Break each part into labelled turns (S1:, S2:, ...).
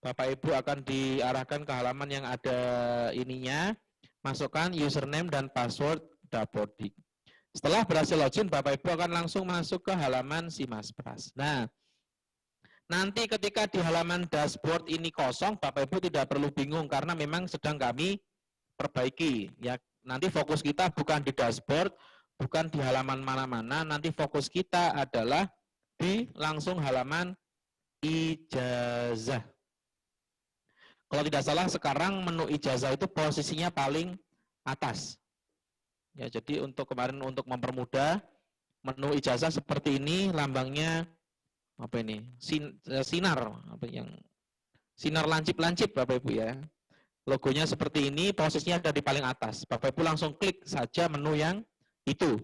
S1: Bapak Ibu akan diarahkan ke halaman yang ada ininya, masukkan username dan password Dapodik. Setelah berhasil login, Bapak Ibu akan langsung masuk ke halaman SIMASPRAS. Nah, nanti ketika di halaman dashboard ini kosong, Bapak Ibu tidak perlu bingung karena memang sedang kami perbaiki. Ya, nanti fokus kita bukan di dashboard, bukan di halaman mana-mana, nanti fokus kita adalah di langsung halaman ijazah. Kalau tidak salah sekarang menu ijazah itu posisinya paling atas. Ya, jadi untuk kemarin untuk mempermudah menu ijazah seperti ini, lambangnya apa ini? Sinar, apa yang sinar lancip-lancip Bapak Ibu ya. Logonya seperti ini, posisinya ada di paling atas. Bapak Ibu langsung klik saja menu yang itu.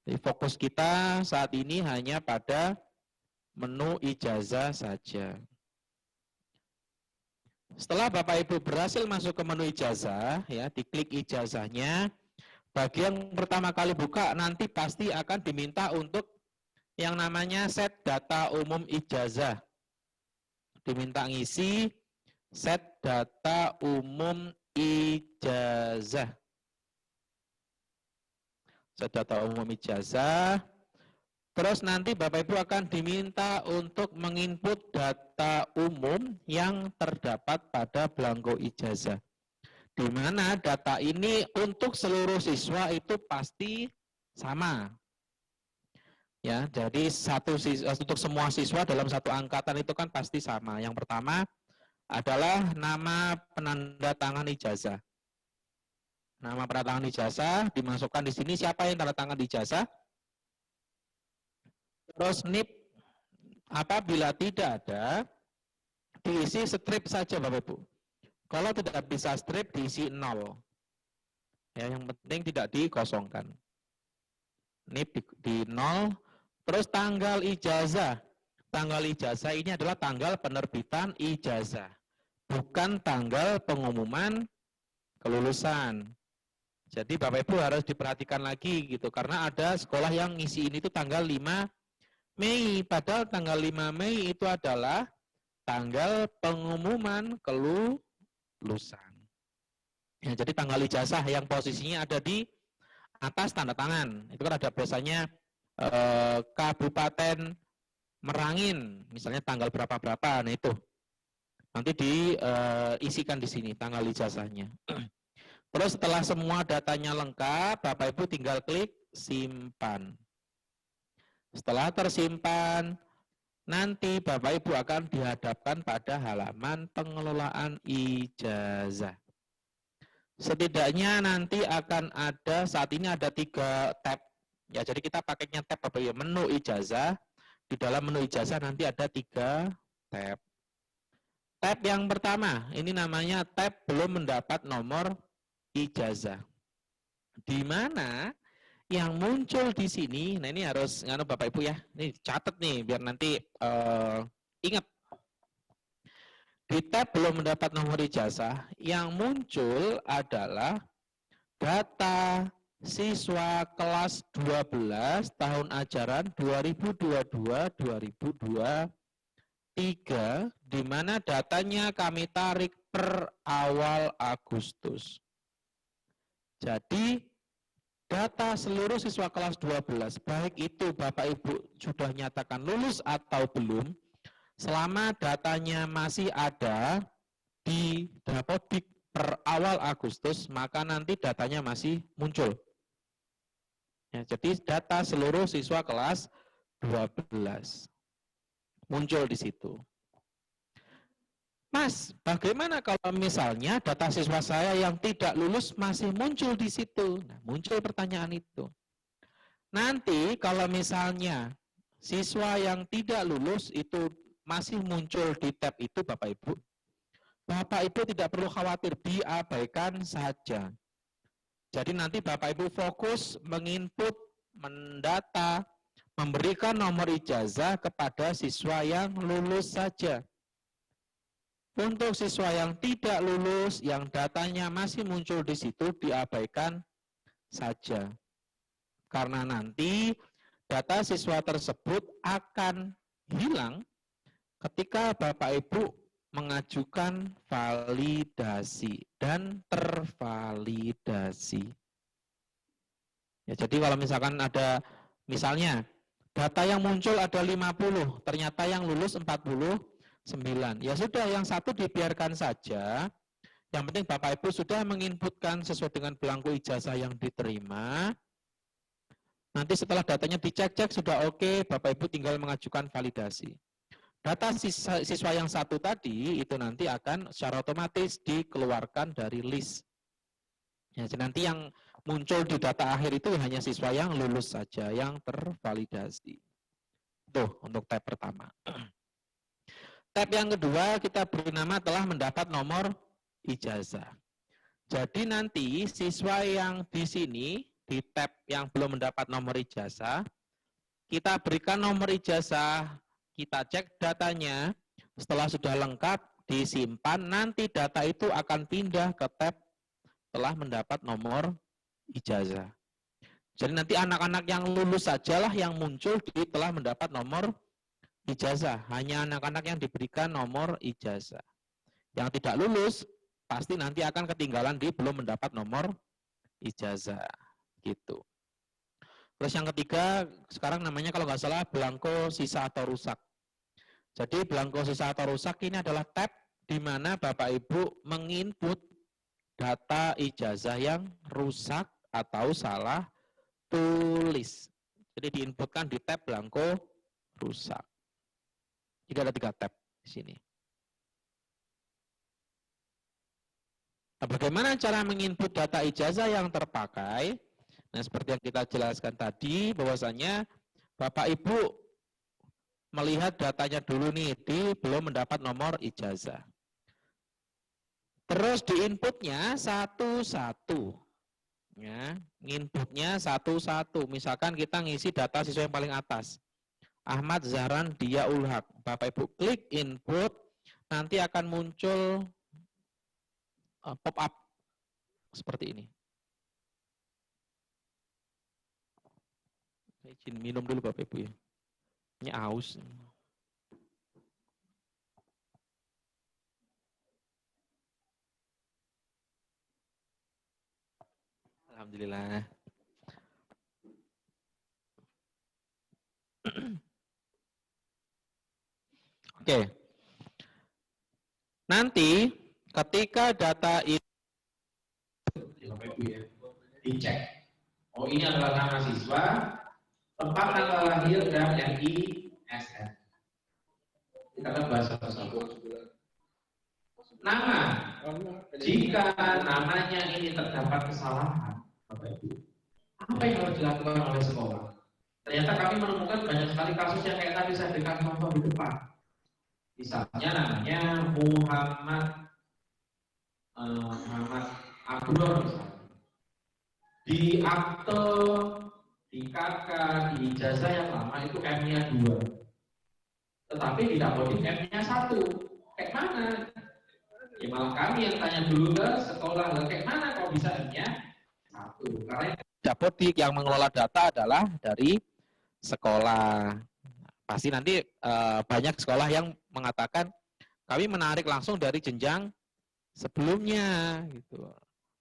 S1: Jadi fokus kita saat ini hanya pada menu ijazah saja. Setelah Bapak Ibu berhasil masuk ke menu ijazah, ya, diklik ijazahnya, bagian pertama kali buka nanti pasti akan diminta untuk yang namanya set data umum ijazah. Diminta ngisi set data umum ijazah. Set data umum ijazah. Terus nanti Bapak Ibu akan diminta untuk menginput data umum yang terdapat pada belangko ijazah. Di mana data ini untuk seluruh siswa itu pasti sama. Ya, jadi untuk semua siswa dalam satu angkatan itu kan pasti sama. Yang pertama adalah nama penanda tangan ijazah. Nama penanda tangan ijazah dimasukkan di sini, siapa yang tanda tangan ijazah. Terus NIP apabila tidak ada, diisi strip saja Bapak Ibu. Kalau tidak bisa strip, diisi 0. Ya, yang penting tidak dikosongkan. NIP di 0. Terus tanggal ijazah. Tanggal ijazah ini adalah tanggal penerbitan ijazah. Bukan tanggal pengumuman kelulusan. Jadi Bapak Ibu harus diperhatikan lagi gitu. Karena ada sekolah yang ngisi ini itu tanggal 5 Mei, padahal tanggal 5 Mei itu adalah tanggal pengumuman kelulusan. Ya, jadi tanggal ijazah yang posisinya ada di atas tanda tangan. Itu kan ada biasanya Kabupaten Merangin, misalnya tanggal berapa-berapa, nah itu. Nanti diisikan di sini tanggal ijazahnya. Terus setelah semua datanya lengkap, Bapak Ibu tinggal klik simpan. Setelah tersimpan, nanti Bapak Ibu akan dihadapkan pada halaman pengelolaan ijazah. Setidaknya nanti akan ada, saat ini ada 3 tab. Ya, jadi kita pakainya tab Bapak Ibu, menu ijazah. Di dalam menu ijazah nanti ada 3 tab. Tab yang pertama, ini namanya tab belum mendapat nomor ijazah. Di mana yang muncul di sini, nah ini harus Bapak Ibu ya, ini catat nih biar nanti ingat. Di tab belum mendapat nomor ijazah, yang muncul adalah data siswa kelas 12 tahun ajaran 2022-2023, di mana datanya kami tarik per awal Agustus. Jadi data seluruh siswa kelas 12, baik itu Bapak Ibu sudah nyatakan lulus atau belum, selama datanya masih ada di Dapodik per awal Agustus, maka nanti datanya masih muncul. Ya, jadi data seluruh siswa kelas 12 muncul di situ. Mas, bagaimana kalau misalnya data siswa saya yang tidak lulus masih muncul di situ? Nah, muncul pertanyaan itu. Nanti kalau misalnya siswa yang tidak lulus itu masih muncul di tab itu Bapak Ibu, Bapak Ibu tidak perlu khawatir, diabaikan saja. Jadi nanti Bapak Ibu fokus menginput, mendata, memberikan nomor ijazah kepada siswa yang lulus saja. Untuk siswa yang tidak lulus, yang datanya masih muncul di situ, diabaikan saja. Karena nanti data siswa tersebut akan hilang ketika Bapak Ibu mengajukan validasi dan tervalidasi. Ya, jadi kalau misalkan ada, misalnya data yang muncul ada 50, ternyata yang lulus 49. Ya sudah, yang satu dibiarkan saja. Yang penting Bapak Ibu sudah menginputkan sesuai dengan belangko ijazah yang diterima. Nanti setelah datanya dicek-cek sudah oke, Bapak Ibu tinggal mengajukan validasi. Data siswa yang satu tadi itu nanti akan secara otomatis dikeluarkan dari list. Ya, nanti yang muncul di data akhir itu hanya siswa yang lulus saja, yang tervalidasi. Tuh, untuk tab pertama. Tab yang kedua kita beri nama telah mendapat nomor ijazah. Jadi nanti siswa yang di sini, di tab yang belum mendapat nomor ijazah, kita berikan nomor ijazah, kita cek datanya, setelah sudah lengkap, disimpan, nanti data itu akan pindah ke tab telah mendapat nomor ijazah. Jadi nanti anak-anak yang lulus sajalah yang muncul di telah mendapat nomor ijazah. Hanya anak-anak yang diberikan nomor ijazah. Yang tidak lulus, pasti nanti akan ketinggalan di belum mendapat nomor ijazah. Gitu. Terus yang ketiga, sekarang namanya kalau nggak salah belangko sisa atau rusak. Jadi belangko sisa atau rusak ini adalah tab di mana Bapak Ibu menginput data ijazah yang rusak atau salah tulis. Jadi diinputkan di tab belangko rusak. Jadi ada 3 tab di sini. Nah, bagaimana cara menginput data ijazah yang terpakai? Nah, seperti yang kita jelaskan tadi, bahwasanya Bapak Ibu melihat datanya dulu nih, di belum mendapat nomor ijazah. Terus diinputnya satu-satu. Ya, inputnya satu-satu. Misalkan kita ngisi data siswa yang paling atas. Ahmad Zahran Dia Ulhaq. Bapak Ibu klik input, nanti akan muncul pop-up seperti ini. Saya izin minum dulu Bapak Ibu ya. Ini aus. Alhamdulillah. Oke. Nanti ketika data itu
S2: dicek. Oh, ini adalah nama siswa, tempat tanggal lahir dan NISN. Kita akan bahas satu-satu. Nama, jika namanya ini terdapat kesalahan, apa yang harus dilakukan oleh sekolah? Ternyata kami menemukan banyak sekali kasus yang kayak tadi saya berikan contoh di depan. Misalnya namanya Muhammad Abdullah misalnya. Di akte, di KK, di ijazah yang lama itu M-nya 2. Tetapi di dapodik M-nya 1. Kayak mana? Ya malah kami yang tanya dulu ke sekolah, kayak mana kok bisa M-nya 1? Karena
S1: dapodik yang mengelola data adalah dari sekolah. Pasti nanti banyak sekolah yang mengatakan kami menarik langsung dari jenjang sebelumnya gitu.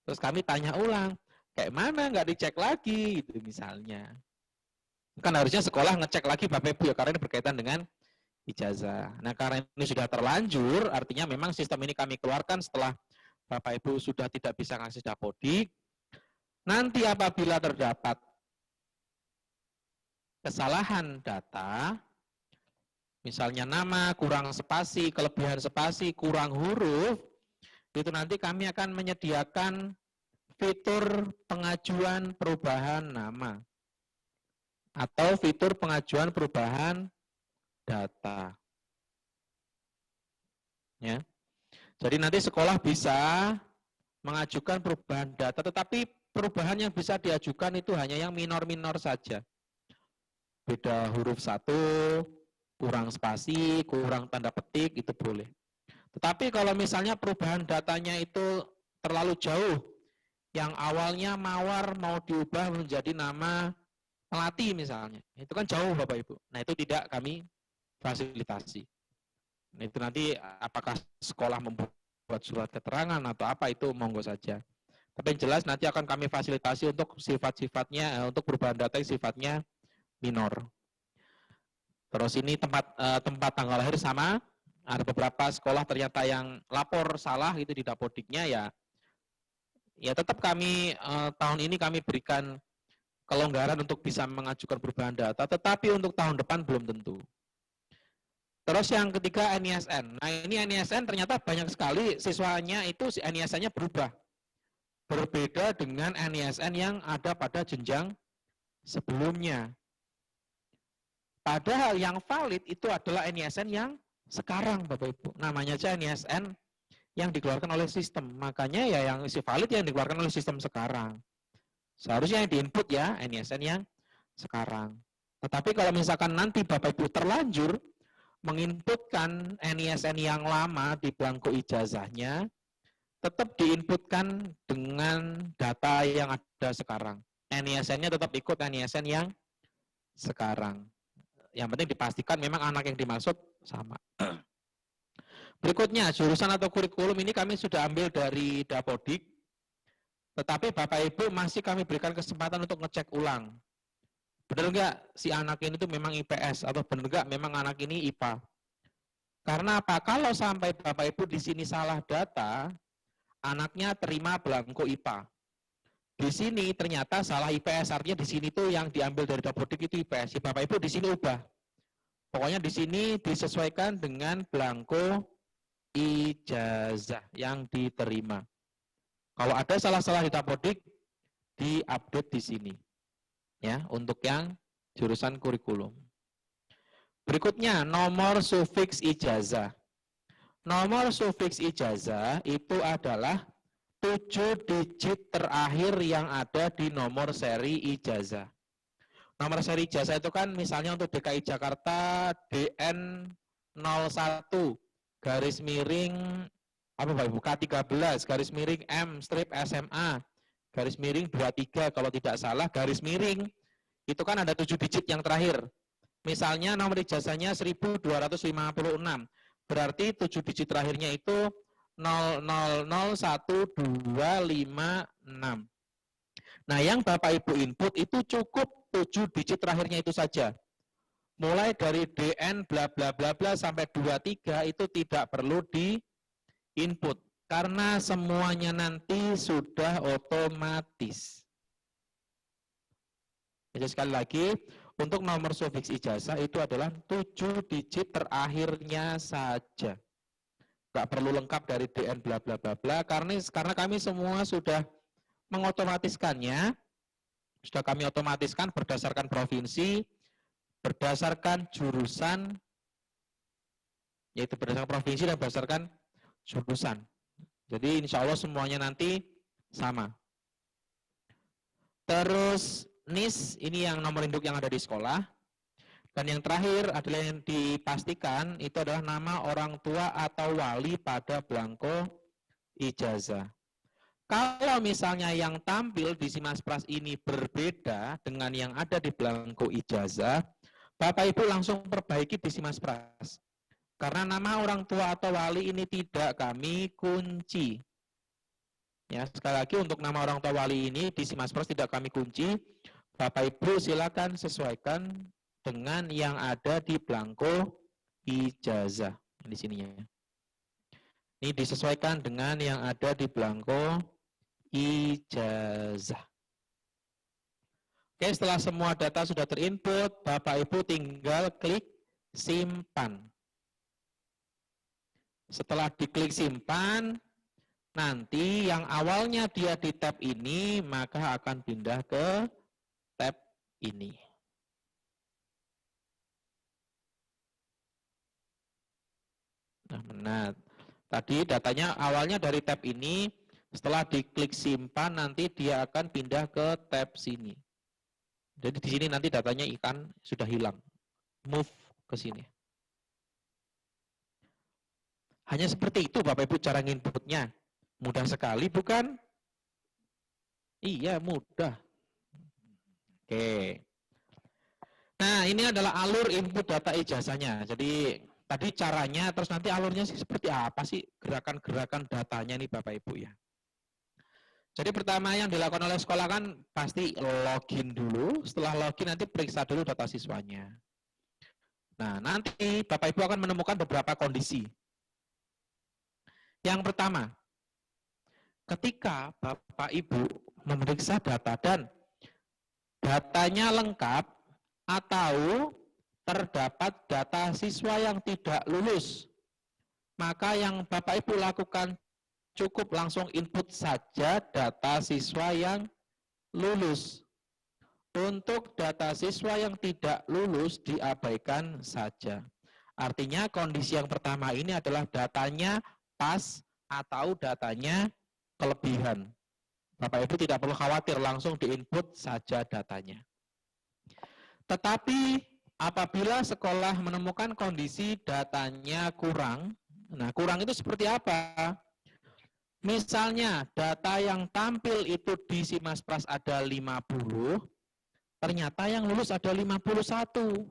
S1: Terus kami tanya ulang, kayak mana nggak dicek lagi gitu misalnya. Kan harusnya sekolah ngecek lagi Bapak Ibu ya, karena ini berkaitan dengan ijazah. Nah, karena ini sudah terlanjur, artinya memang sistem ini kami keluarkan setelah Bapak Ibu sudah tidak bisa ngasih dapodik. Nanti apabila terdapat kesalahan data, misalnya nama kurang spasi, kelebihan spasi, kurang huruf, itu nanti kami akan menyediakan fitur pengajuan perubahan nama atau fitur pengajuan perubahan data. Ya. Jadi nanti sekolah bisa mengajukan perubahan data, tetapi perubahan yang bisa diajukan itu hanya yang minor-minor saja. Beda huruf 1, kurang spasi, kurang tanda petik, itu boleh. Tetapi kalau misalnya perubahan datanya itu terlalu jauh, yang awalnya Mawar mau diubah menjadi nama Melati misalnya, itu kan jauh Bapak Ibu. Nah itu tidak kami fasilitasi. Itu nanti apakah sekolah membuat surat keterangan atau apa itu monggo saja. Tapi yang jelas nanti akan kami fasilitasi untuk sifat-sifatnya, untuk perubahan data yang sifatnya minor. Terus ini tempat tanggal lahir sama. Ada beberapa sekolah ternyata yang lapor salah itu di Dapodiknya ya tetap kami tahun ini kami berikan kelonggaran untuk bisa mengajukan perubahan data, tetapi untuk tahun depan belum tentu. Terus yang ketiga NISN. Nah ini NISN ternyata banyak sekali siswanya itu NISN-nya berubah. Berbeda dengan NISN yang ada pada jenjang sebelumnya. Padahal yang valid itu adalah NISN yang sekarang Bapak Ibu. Namanya aja NISN yang dikeluarkan oleh sistem. Makanya ya yang isi valid yang dikeluarkan oleh sistem sekarang. Seharusnya yang diinput ya NISN yang sekarang. Tetapi kalau misalkan nanti Bapak Ibu terlanjur menginputkan NISN yang lama di belangko ijazahnya, tetap diinputkan dengan data yang ada sekarang. NISN-nya tetap ikut NISN yang sekarang. Yang penting dipastikan memang anak yang dimaksud sama. Berikutnya, jurusan atau kurikulum ini kami sudah ambil dari Dapodik, tetapi Bapak Ibu masih kami berikan kesempatan untuk ngecek ulang. Benar nggak si anak ini tuh memang IPS atau benar nggak memang anak ini IPA? Karena apa? Kalau sampai Bapak Ibu di sini salah data, anaknya terima belangko IPA. Di sini ternyata salah IPS, artinya di sini tuh yang diambil dari Dapodik itu IPS. Si Bapak Ibu di sini ubah. Pokoknya di sini disesuaikan dengan belangko ijazah yang diterima. Kalau ada salah-salah di Dapodik, diupdate di sini. Ya, untuk yang jurusan kurikulum. Berikutnya, nomor sufiks ijazah. Nomor sufiks ijazah itu adalah 7 digit terakhir yang ada di nomor seri ijazah. Nomor seri ijazah itu kan misalnya untuk DKI Jakarta DN01 garis miring apa Pak Ibu K13 garis miring M strip SMA garis miring 23 kalau tidak salah garis miring itu kan ada 7 digit yang terakhir. Misalnya nomor ijazahnya 1256. Berarti 7 digit terakhirnya itu 00012556. Nah, yang Bapak Ibu input itu cukup 7 digit terakhirnya itu saja. Mulai dari DN bla bla bla bla sampai 23 itu tidak perlu di input karena semuanya nanti sudah otomatis. Jadi sekali lagi, untuk nomor sufiks ijazah itu adalah 7 digit terakhirnya saja. Nggak perlu lengkap dari DN bla bla bla bla karena kami semua sudah mengotomatiskannya, sudah kami otomatiskan berdasarkan provinsi, berdasarkan jurusan, yaitu berdasarkan provinsi dan berdasarkan jurusan. Jadi insya Allah semuanya nanti sama. Terus NIS, ini yang nomor induk yang ada di sekolah. Dan yang terakhir adalah yang dipastikan itu adalah nama orang tua atau wali pada belangko ijazah. Kalau misalnya yang tampil di Simaspras ini berbeda dengan yang ada di belangko ijazah, Bapak Ibu langsung perbaiki di Simaspras. Karena nama orang tua atau wali ini tidak kami kunci. Ya, sekali lagi untuk nama orang tua wali ini di Simaspras tidak kami kunci. Bapak Ibu silakan sesuaikan dengan yang ada di belangko ijazah di sininya. Ini disesuaikan dengan yang ada di belangko ijazah. Oke, setelah semua data sudah terinput, Bapak Ibu tinggal klik simpan. Setelah diklik simpan, nanti yang awalnya dia di tab ini, maka akan pindah ke tab ini. Nah, tadi datanya awalnya dari tab ini, setelah diklik simpan nanti dia akan pindah ke tab sini. Jadi di sini nanti datanya ikan sudah hilang. Move ke sini. Hanya seperti itu Bapak Ibu cara nginputnya. Mudah sekali bukan? Iya, mudah. Oke. Nah, ini adalah alur input data ijazahnya. Jadi Tadi caranya, terus nanti alurnya sih seperti apa sih gerakan-gerakan datanya nih Bapak Ibu ya. Jadi pertama yang dilakukan oleh sekolah kan pasti login dulu, setelah login nanti periksa dulu data siswanya. Nah, nanti Bapak Ibu akan menemukan beberapa kondisi. Yang pertama, ketika Bapak Ibu memeriksa data dan datanya lengkap atau terdapat data siswa yang tidak lulus, maka yang Bapak Ibu lakukan cukup langsung input saja data siswa yang lulus. Untuk data siswa yang tidak lulus diabaikan saja. Artinya kondisi yang pertama ini adalah datanya pas atau datanya kelebihan. Bapak Ibu tidak perlu khawatir, langsung diinput saja datanya. Tetapi apabila sekolah menemukan kondisi datanya kurang, nah kurang itu seperti apa? Misalnya data yang tampil itu di Simaspras ada 50, ternyata yang lulus ada 51.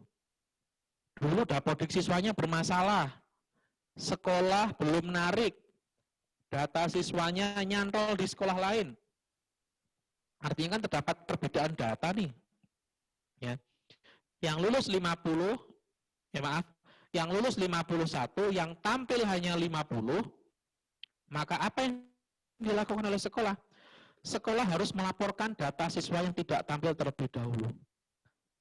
S1: Dulu dapodik siswanya bermasalah, sekolah belum narik, data siswanya nyantol di sekolah lain. Artinya kan terdapat perbedaan data nih. Ya. Yang lulus 50, yang lulus 51, yang tampil hanya 50, maka apa yang dilakukan oleh sekolah? Sekolah harus melaporkan data siswa yang tidak tampil terlebih dahulu.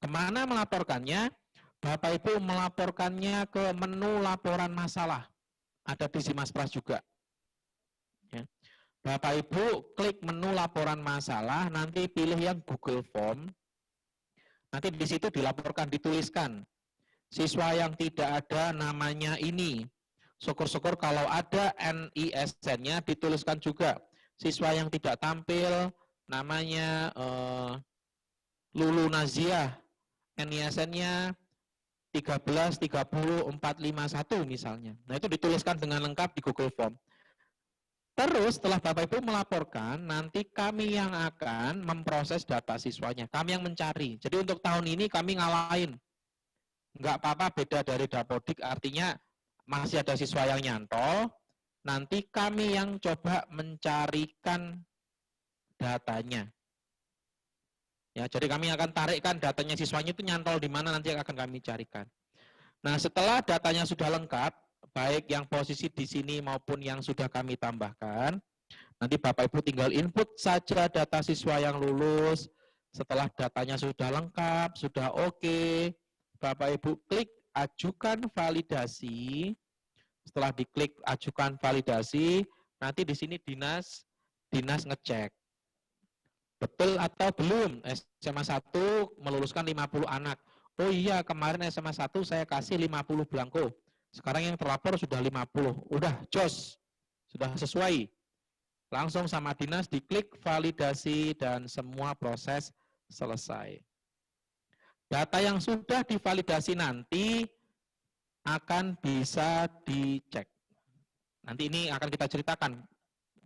S1: Kemana melaporkannya? Bapak Ibu melaporkannya ke menu laporan masalah. Ada di Simaspras juga. Ya. Bapak Ibu klik menu laporan masalah, nanti pilih yang Google Form. Nanti di situ dilaporkan, dituliskan. Siswa yang tidak ada namanya ini. Syukur-syukur kalau ada NISN-nya dituliskan juga. Siswa yang tidak tampil namanya Lulu Naziah, NISN-nya 1330451 misalnya. Nah itu dituliskan dengan lengkap di Google Form. Terus setelah Bapak Ibu melaporkan, nanti kami yang akan memproses data siswanya, kami yang mencari. Jadi untuk tahun ini kami ngalahin. Enggak apa-apa beda dari dapodik, artinya masih ada siswa yang nyantol, nanti kami yang coba mencarikan datanya. Ya, jadi kami akan tarikkan datanya siswanya itu nyantol di mana nanti akan kami carikan. Nah, setelah datanya sudah lengkap, baik yang posisi di sini maupun yang sudah kami tambahkan, nanti Bapak Ibu tinggal input saja data siswa yang lulus. Setelah datanya sudah lengkap, sudah oke, Bapak Ibu klik ajukan validasi. Setelah diklik ajukan validasi, nanti di sini dinas ngecek. Betul atau belum SMA 1 meluluskan 50 anak. Oh iya, kemarin SMA 1 saya kasih 50 belangko. Sekarang yang terlapor sudah 50. Udah, jos. Sudah sesuai. Langsung sama dinas diklik validasi dan semua proses selesai. Data yang sudah divalidasi nanti akan bisa dicek. Nanti ini akan kita ceritakan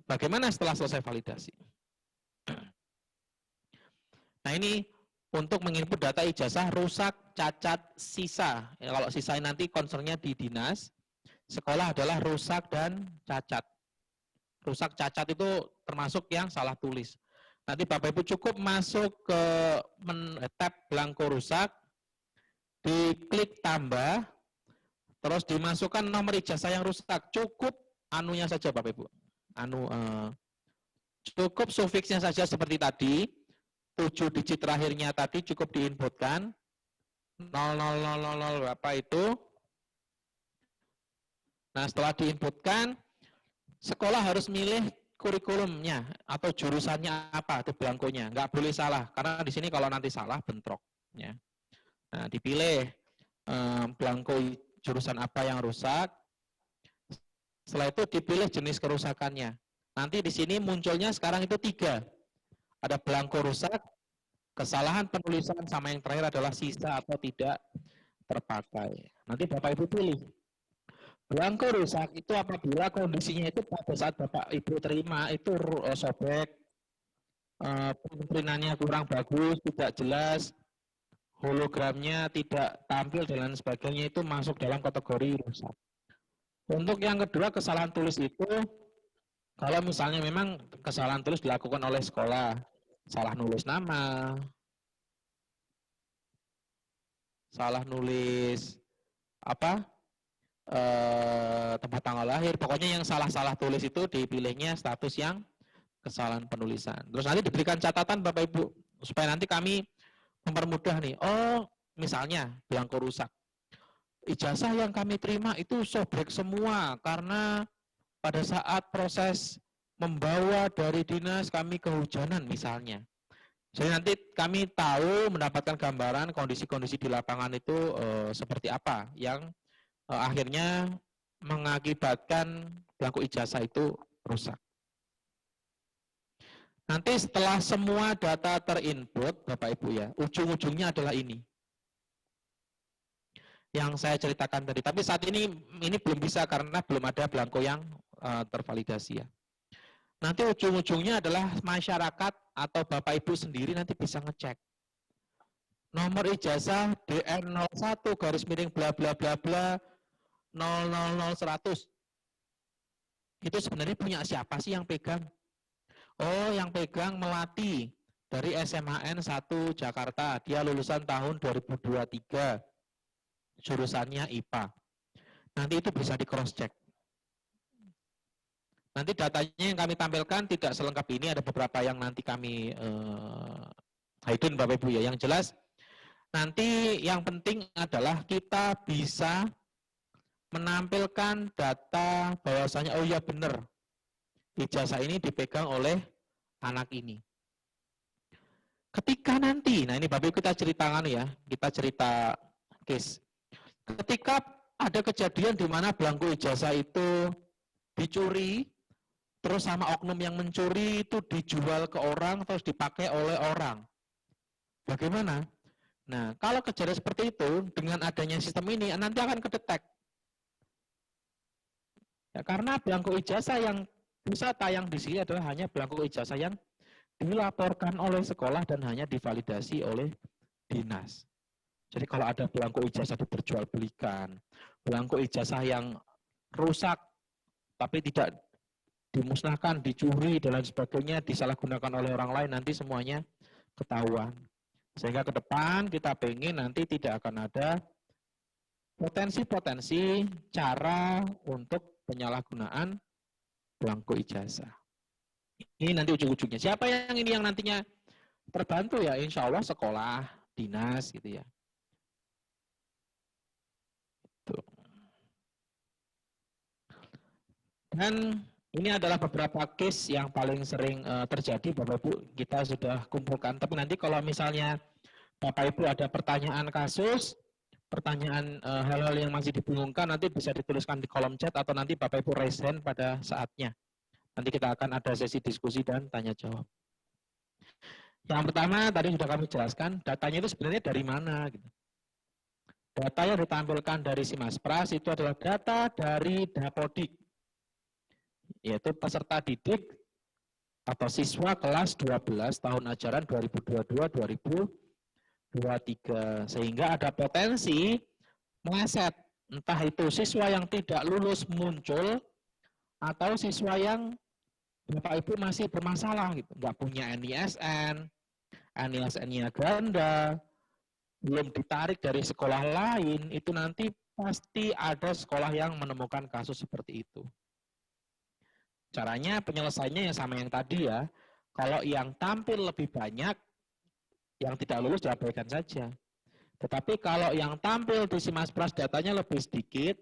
S1: bagaimana setelah selesai validasi. Nah ini untuk menginput data ijazah rusak, cacat, sisa. Ya, kalau sisa nanti concernnya di dinas, sekolah adalah rusak dan cacat. Rusak, cacat itu termasuk yang salah tulis. Nanti Bapak Ibu cukup masuk ke tab belangko rusak, diklik tambah, terus dimasukkan nomor ijazah yang rusak. Cukup anunya saja Bapak Ibu. Cukup sufiksnya saja seperti tadi. 7 digit terakhirnya tadi cukup diinputkan. 0000 berapa itu. Nah setelah diinputkan, sekolah harus milih kurikulumnya atau jurusannya apa di belangkonya. Nggak boleh salah, karena di sini kalau nanti salah bentrok. Ya. Nah dipilih belangko jurusan apa yang rusak. Setelah itu dipilih jenis kerusakannya. Nanti di sini munculnya sekarang itu 3. Ada belangko rusak, kesalahan penulisan, sama yang terakhir adalah sisa atau tidak terpakai. Nanti Bapak Ibu pilih. Belangko rusak itu apabila kondisinya itu pada saat Bapak Ibu terima itu sobek, printnya kurang bagus, tidak jelas, hologramnya tidak tampil dan lain sebagainya, itu masuk dalam kategori rusak. Untuk yang kedua, kesalahan tulis itu, kalau misalnya memang kesalahan tulis dilakukan oleh sekolah, salah nulis nama, salah nulis apa, tempat tanggal lahir, pokoknya yang salah-salah tulis itu dipilihnya status yang kesalahan penulisan. Terus nanti diberikan catatan Bapak Ibu, supaya nanti kami mempermudah nih. Oh, misalnya belangko rusak. Ijazah yang kami terima itu sobek semua karena pada saat proses membawa dari dinas kami kehujanan misalnya. Jadi nanti kami tahu, mendapatkan gambaran kondisi-kondisi di lapangan itu seperti apa yang akhirnya mengakibatkan belangko ijazah itu rusak. Nanti setelah semua data terinput, Bapak Ibu ya, ujung-ujungnya adalah ini. Yang saya ceritakan tadi. Tapi saat ini belum bisa karena belum ada belangko yang tervalidasi ya. Nanti ujung-ujungnya adalah masyarakat atau Bapak Ibu sendiri nanti bisa ngecek. Nomor ijazah DN01 garis miring bla bla bla bla 000100. Itu sebenarnya punya siapa sih yang pegang? Oh, yang pegang Melati dari SMAN 1 Jakarta. Dia lulusan tahun 2023. Jurusannya IPA. Nanti itu bisa di cross check. Nanti datanya yang kami tampilkan tidak selengkap ini, ada beberapa yang nanti kami hidden Bapak Ibu ya. Yang jelas nanti yang penting adalah kita bisa menampilkan data bahwasanya oh ya benar, ijazah ini dipegang oleh anak ini. Ketika nanti, nah ini Bapak Ibu kita ceritakan ya, kita cerita case. Ketika ada kejadian di mana belangko ijazah itu dicuri, terus sama oknum yang mencuri itu dijual ke orang, terus dipakai oleh orang. Bagaimana? Nah, kalau kejadian seperti itu, dengan adanya sistem ini, nanti akan kedetek. Ya, karena belangko ijazah yang bisa tayang di sini adalah hanya belangko ijazah yang dilaporkan oleh sekolah dan hanya divalidasi oleh dinas. Jadi kalau ada belangko ijazah diperjualbelikan, belangko ijazah yang rusak tapi tidak dimusnahkan, dicuri dan lain sebagainya, disalahgunakan oleh orang lain, nanti semuanya ketahuan. Sehingga ke depan kita pengen nanti tidak akan ada potensi-potensi cara untuk penyalahgunaan belangko ijazah. Ini nanti ujung-ujungnya. Siapa yang ini yang nantinya terbantu ya? Insya Allah sekolah, dinas gitu ya. Tuh. Dan ini adalah beberapa case yang paling sering terjadi Bapak Ibu. Kita sudah kumpulkan. Tapi nanti kalau misalnya Bapak Ibu ada pertanyaan kasus, pertanyaan hal-hal yang masih dibingungkan, nanti bisa dituliskan di kolom chat atau nanti Bapak Ibu raise hand pada saatnya. Nanti kita akan ada sesi diskusi dan tanya jawab. Yang pertama tadi sudah kami jelaskan, datanya itu sebenarnya dari mana gitu. Data yang ditampilkan dari Simaspras itu adalah data dari Dapodik, yaitu peserta didik atau siswa kelas 12 tahun ajaran 2022-2023. Sehingga ada potensi meleset, entah itu siswa yang tidak lulus muncul, atau siswa yang Bapak Ibu masih bermasalah, gitu, nggak punya NISN, NISN-nya ganda, belum ditarik dari sekolah lain, itu nanti pasti ada sekolah yang menemukan kasus seperti itu. Caranya penyelesaiannya yang sama yang tadi ya, kalau yang tampil lebih banyak, yang tidak lulus diabaikan saja. Tetapi kalau yang tampil di Simaspras datanya lebih sedikit,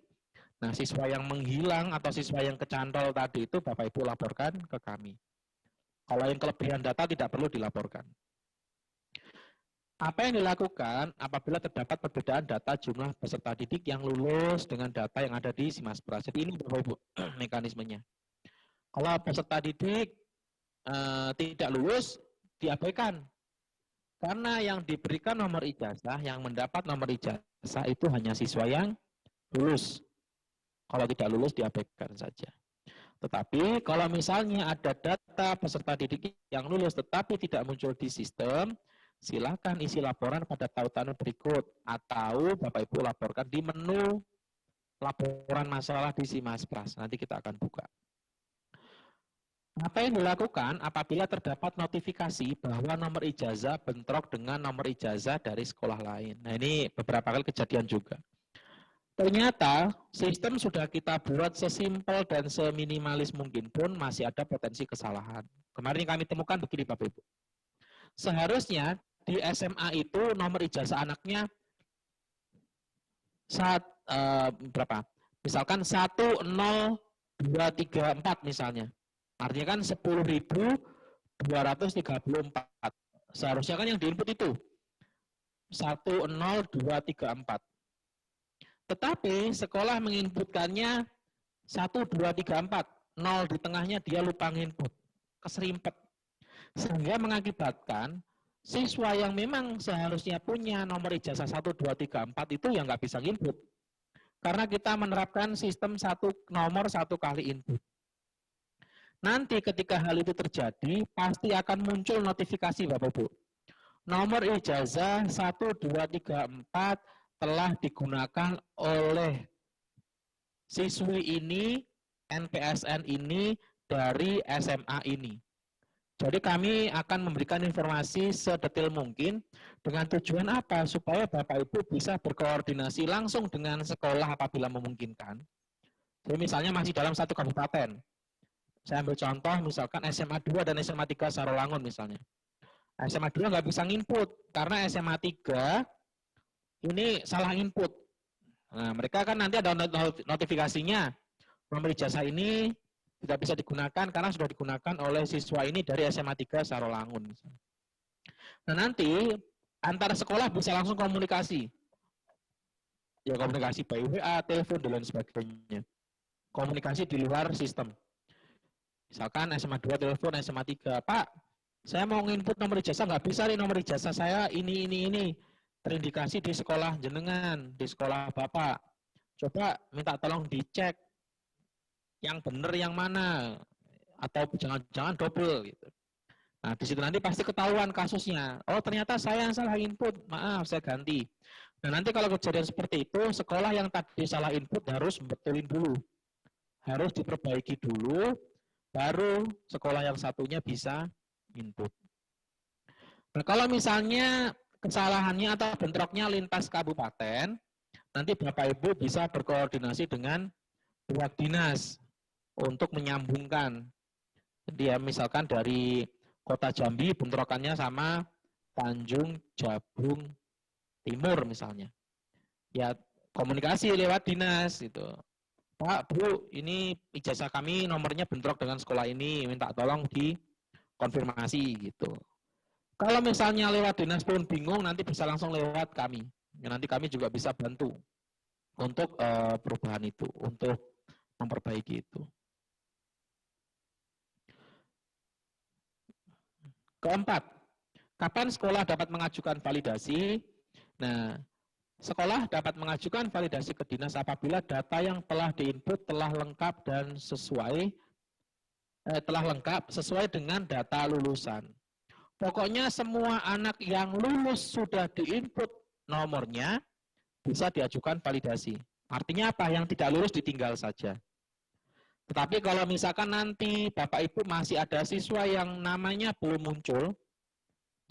S1: nah siswa yang menghilang atau siswa yang kecantol tadi itu Bapak Ibu laporkan ke kami. Kalau yang kelebihan data tidak perlu dilaporkan. Apa yang dilakukan apabila terdapat perbedaan data jumlah peserta didik yang lulus dengan data yang ada di Simaspras. Jadi ini Bapak Ibu mekanismenya. Kalau peserta didik tidak lulus, diabaikan. Karena yang diberikan nomor ijazah, yang mendapat nomor ijazah itu hanya siswa yang lulus. Kalau tidak lulus, diabaikan saja. Tetapi kalau misalnya ada data peserta didik yang lulus tetapi tidak muncul di sistem, silakan isi laporan pada tautan berikut atau Bapak Ibu laporkan di menu laporan masalah di Simaspras. Nanti kita akan buka. Apa yang dilakukan apabila terdapat notifikasi bahwa nomor ijazah bentrok dengan nomor ijazah dari sekolah lain. Nah, ini beberapa kali kejadian juga. Ternyata sistem sudah kita buat sesimpel dan seminimalis mungkin pun masih ada potensi kesalahan. Kemarin kami temukan begini Bapak Ibu. Seharusnya di SMA itu nomor ijazah anaknya berapa? Misalkan 10234 misalnya. Artinya kan 10.234. Seharusnya kan yang diinput itu 10234. Tetapi sekolah menginputkannya 1234. 0 di tengahnya dia lupa nginput. Keserimpet. Sehingga mengakibatkan siswa yang memang seharusnya punya nomor ijazah 1234 itu yang nggak bisa input. Karena kita menerapkan sistem nomor satu kali input. Nanti ketika hal itu terjadi, pasti akan muncul notifikasi Bapak Ibu. Nomor ijazah 1234 telah digunakan oleh siswi ini, NPSN ini, dari SMA ini. Jadi kami akan memberikan informasi sedetail mungkin dengan tujuan apa? Supaya Bapak Ibu bisa berkoordinasi langsung dengan sekolah apabila memungkinkan. Jadi misalnya masih dalam satu kabupaten. Saya ambil contoh misalkan SMA 2 dan SMA 3 Sarolangun misalnya. SMA 2 nggak bisa nginput karena SMA 3 ini salah input. Nah, mereka kan nanti ada notifikasinya. Nomor ijazah ini tidak bisa digunakan karena sudah digunakan oleh siswa ini dari SMA 3 Sarolangun. Nah nanti antara sekolah bisa langsung komunikasi. Ya komunikasi by WA, telepon, dan lain sebagainya. Komunikasi di luar sistem. Misalkan SMA 2 telepon SMA 3, Pak, saya mau nginput nomor ijazah, nggak bisa nih nomor ijazah saya ini. Terindikasi di sekolah jenengan, di sekolah Bapak. Coba minta tolong dicek yang benar yang mana, atau jangan-jangan double gitu. Nah, di situ nanti pasti ketahuan kasusnya. Oh, ternyata saya yang salah input. Maaf, saya ganti. Nah, nanti kalau kejadian seperti itu, sekolah yang tadi salah input harus betulin dulu. Harus diperbaiki dulu, baru sekolah yang satunya bisa input. Nah, kalau misalnya kesalahannya atau bentroknya lintas kabupaten, nanti Bapak Ibu bisa berkoordinasi dengan pihak dinas untuk menyambungkan. Dia misalkan dari Kota Jambi bentrokannya sama Tanjung Jabung Timur misalnya. Ya komunikasi lewat dinas itu. Pak, Bu, ini ijazah kami nomornya bentrok dengan sekolah ini, minta tolong dikonfirmasi gitu. Kalau misalnya lewat dinas pun bingung, nanti bisa langsung lewat kami. Ya, nanti kami juga bisa bantu untuk perubahan itu, untuk memperbaiki itu. Keempat, kapan sekolah dapat mengajukan validasi? Nah, sekolah dapat mengajukan validasi ke dinas apabila data yang telah diinput telah lengkap dan sesuai dengan data lulusan. Pokoknya semua anak yang lulus sudah diinput nomornya bisa diajukan validasi. Artinya apa? Yang tidak lulus ditinggal saja. Tetapi kalau misalkan nanti Bapak Ibu masih ada siswa yang namanya belum muncul,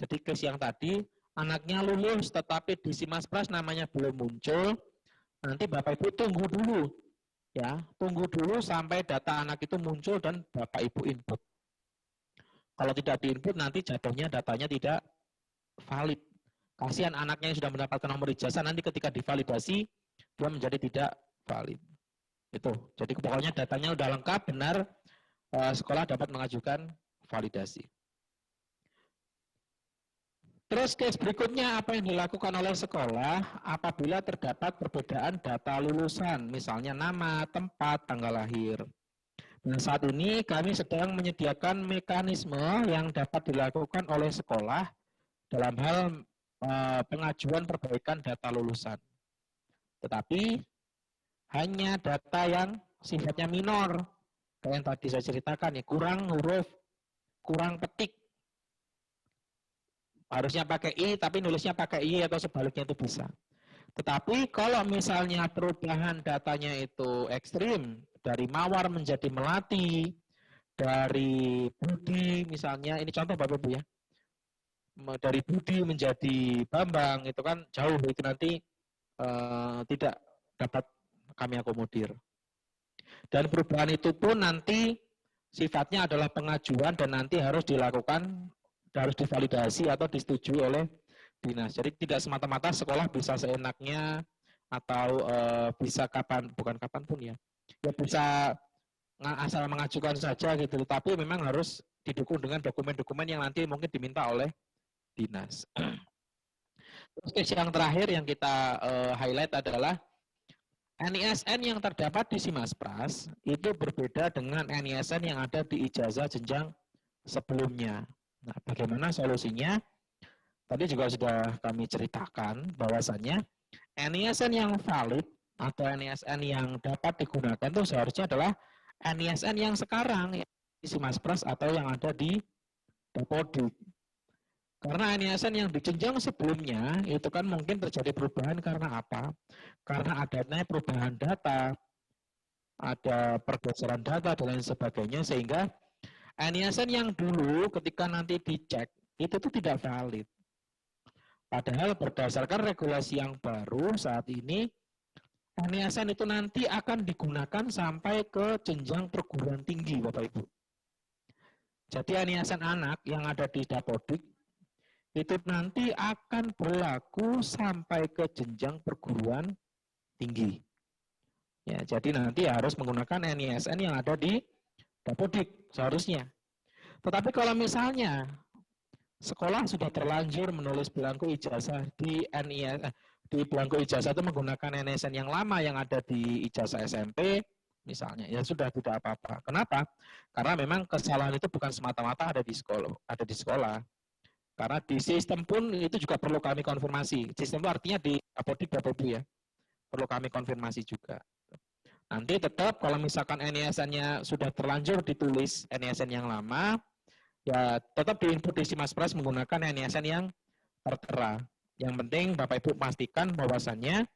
S1: jadi case yang tadi, anaknya lulus tetapi di Simaspras namanya belum muncul, nanti Bapak Ibu tunggu dulu. Ya, tunggu dulu sampai data anak itu muncul dan Bapak Ibu input. Kalau tidak diinput nanti jatuhnya datanya tidak valid. Kasihan anaknya yang sudah mendapatkan nomor ijazah nanti ketika divalidasi dia menjadi tidak valid. Itu. Jadi pokoknya datanya udah lengkap, benar, sekolah dapat mengajukan validasi. Terus case berikutnya apa yang dilakukan oleh sekolah apabila terdapat perbedaan data lulusan, misalnya nama, tempat, tanggal lahir. Nah, saat ini kami sedang menyediakan mekanisme yang dapat dilakukan oleh sekolah dalam hal pengajuan perbaikan data lulusan. Tetapi hanya data yang sifatnya minor, kayak yang tadi saya ceritakan ya, kurang huruf, kurang petik. harusnya pakai I tapi nulisnya pakai I atau sebaliknya itu bisa. Tetapi kalau misalnya perubahan datanya itu ekstrim, dari mawar menjadi melati, dari Budi misalnya, ini contoh Bapak Ibu ya, dari Budi menjadi Bambang, itu kan jauh, itu nanti tidak dapat kami akomodir. Dan perubahan itu pun nanti sifatnya adalah pengajuan dan nanti harus dilakukan, harus divalidasi atau disetujui oleh dinas. Jadi tidak semata-mata sekolah bisa seenaknya atau bisa kapan, bukan kapan pun ya, ya bisa asal mengajukan saja gitu. Tapi memang harus didukung dengan dokumen-dokumen yang nanti mungkin diminta oleh dinas. Terus yang terakhir yang kita highlight adalah NISN yang terdapat di Simaspras itu berbeda dengan NISN yang ada di ijazah jenjang sebelumnya. Nah, bagaimana solusinya? Tadi juga sudah kami ceritakan bahwasannya NISN yang valid atau NISN yang dapat digunakan itu seharusnya adalah NISN yang sekarang di Simaspras atau yang ada di Dapodik. Karena NISN yang di jenjang sebelumnya itu kan mungkin terjadi perubahan karena apa? Karena adanya perubahan data, ada pergeseran data dan lain sebagainya, sehingga NISN yang dulu ketika nanti dicek itu tuh tidak valid. Padahal berdasarkan regulasi yang baru saat ini, NISN itu nanti akan digunakan sampai ke jenjang perguruan tinggi, Bapak Ibu. Jadi NISN anak yang ada di Dapodik itu nanti akan berlaku sampai ke jenjang perguruan tinggi. Ya, jadi nanti harus menggunakan NISN yang ada di Dapodik seharusnya. Tetapi kalau misalnya sekolah sudah terlanjur menulis belangko ijazah di di belangko ijazah itu menggunakan NISN yang lama yang ada di ijazah SMP misalnya, ya sudah tidak apa-apa. Kenapa? Karena memang kesalahan itu bukan semata-mata ada di sekolah. Karena di sistem pun itu juga perlu kami konfirmasi. Sistem itu artinya di Dapodik Bapak Ibu ya. Perlu kami konfirmasi juga. Nanti tetap kalau misalkan NISN-nya sudah terlanjur ditulis NISN yang lama, ya tetap di input di Simaspras menggunakan NISN yang tertera. Yang penting Bapak Ibu pastikan bahwasannya